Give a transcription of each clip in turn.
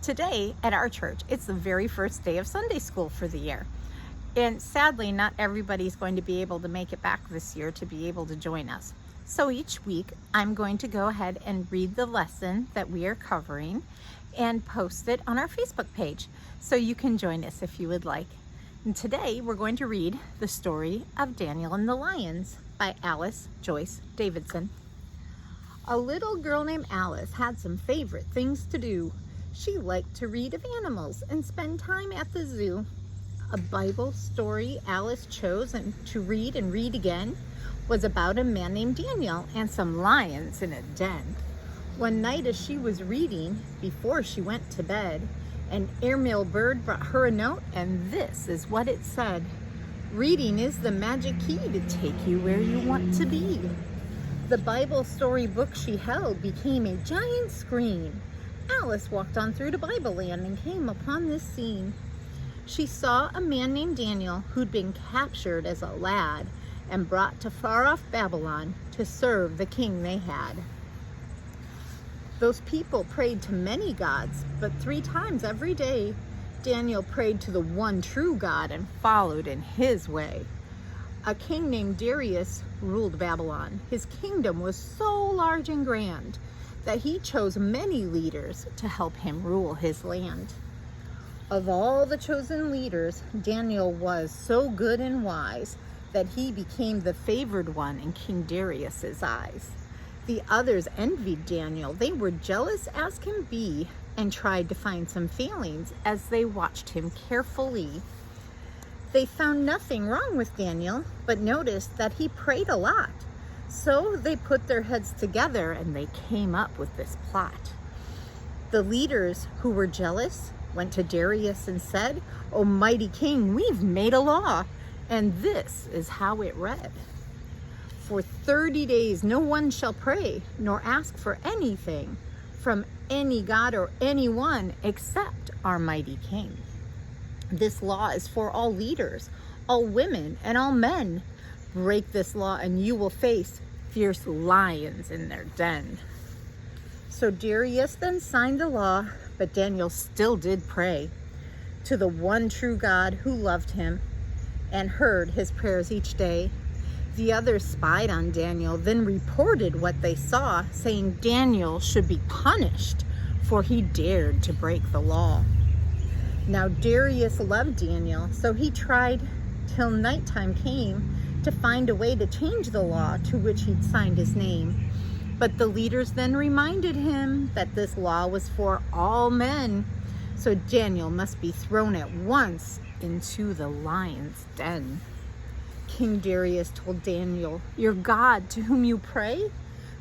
Today at our church, it's the very first day of Sunday school for the year. And sadly, not everybody's going to be able to make it back this year to be able to join us. So each week, I'm going to go ahead and read the lesson that we are covering and post it on our Facebook page. So you can join us if you would like. And today, we're going to read the story of Daniel and the Lions by Joyce Davidson. A little girl named Alice had some favorite things to do. She liked to read of animals and spend time at the zoo. A Bible story Alice chose to read and read again was about a man named Daniel and some lions in a den. One night as she was reading, before she went to bed, an airmail bird brought her a note, and this is what it said. Reading is the magic key to take you where you want to be. The Bible story book she held became a giant screen. Alice walked on through to Bibleland and came upon this scene. She saw a man named Daniel who'd been captured as a lad and brought to far-off Babylon to serve the king they had. Those people prayed to many gods, but 3 times every day, Daniel prayed to the one true God and followed in his way. A king named Darius ruled Babylon. His kingdom was so large and grand that he chose many leaders to help him rule his land. Of all the chosen leaders, Daniel was so good and wise that he became the favored one in King Darius's eyes. The others envied Daniel. They were jealous as can be and tried to find some failings as they watched him carefully. They found nothing wrong with Daniel, but noticed that he prayed a lot. So they put their heads together and they came up with this plot. The leaders who were jealous went to Darius and said, "O mighty king, we've made a law, and this is how it read. For 30 days no one shall pray nor ask for anything from any god or anyone except our mighty king. This law is for all leaders, all women, and all men. Break this law and you will face fierce lions in their den." So Darius then signed the law, but Daniel still did pray to the one true God who loved him and heard his prayers each day. The others spied on Daniel, then reported what they saw, saying Daniel should be punished, for he dared to break the law. Now Darius loved Daniel, so he tried till nighttime came to find a way to change the law to which he'd signed his name. But the leaders then reminded him that this law was for all men, so Daniel must be thrown at once into the lion's den. King Darius told Daniel, "Your God to whom you pray,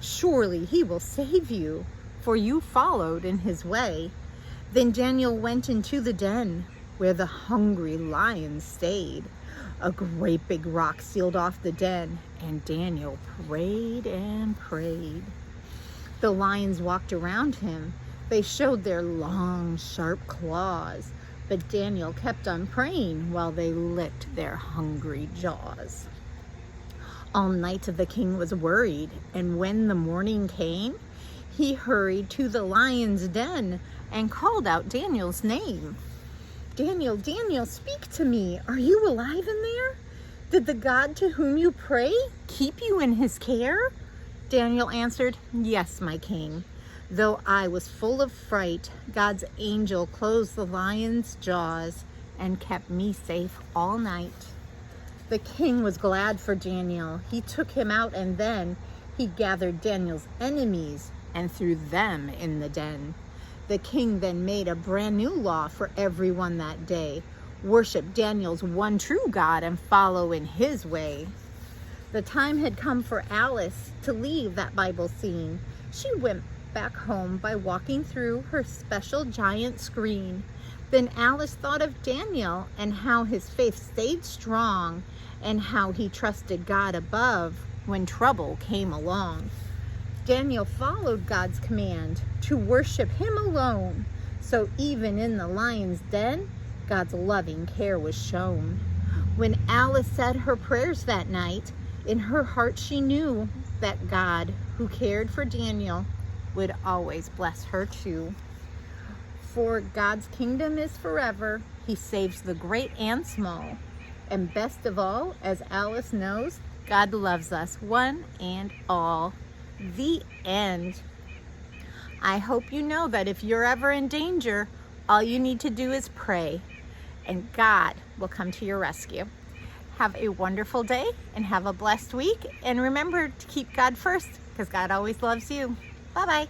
surely he will save you, for you followed in his way." Then Daniel went into the den where the hungry lions stayed. A great big rock sealed off the den, and Daniel prayed and prayed. The lions walked around him. They showed their long, sharp claws, but Daniel kept on praying while they licked their hungry jaws. All night the king was worried, and when the morning came, he hurried to the lion's den and called out Daniel's name. "Daniel, Daniel, speak to me. Are you alive in there? Did the God to whom you pray keep you in his care?" Daniel answered, "Yes, my king. Though I was full of fright, God's angel closed the lion's jaws and kept me safe all night." The king was glad for Daniel. He took him out, and then he gathered Daniel's enemies and threw them in the den. The king then made a brand new law for everyone that day. Worship Daniel's one true God and follow in his way. The time had come for Alice to leave that Bible scene. She went back home by walking through her special giant screen. Then Alice thought of Daniel and how his faith stayed strong and how he trusted God above when trouble came along. Daniel followed God's command to worship him alone. So even in the lion's den, God's loving care was shown. When Alice said her prayers that night, in her heart she knew that God, who cared for Daniel, would always bless her too. For God's kingdom is forever. He saves the great and small. And best of all, as Alice knows, God loves us, one and all. The end. I hope you know that if you're ever in danger, all you need to do is pray, and God will come to your rescue. Have a wonderful day and have a blessed week. And remember to keep God first, because God always loves you. Bye-bye.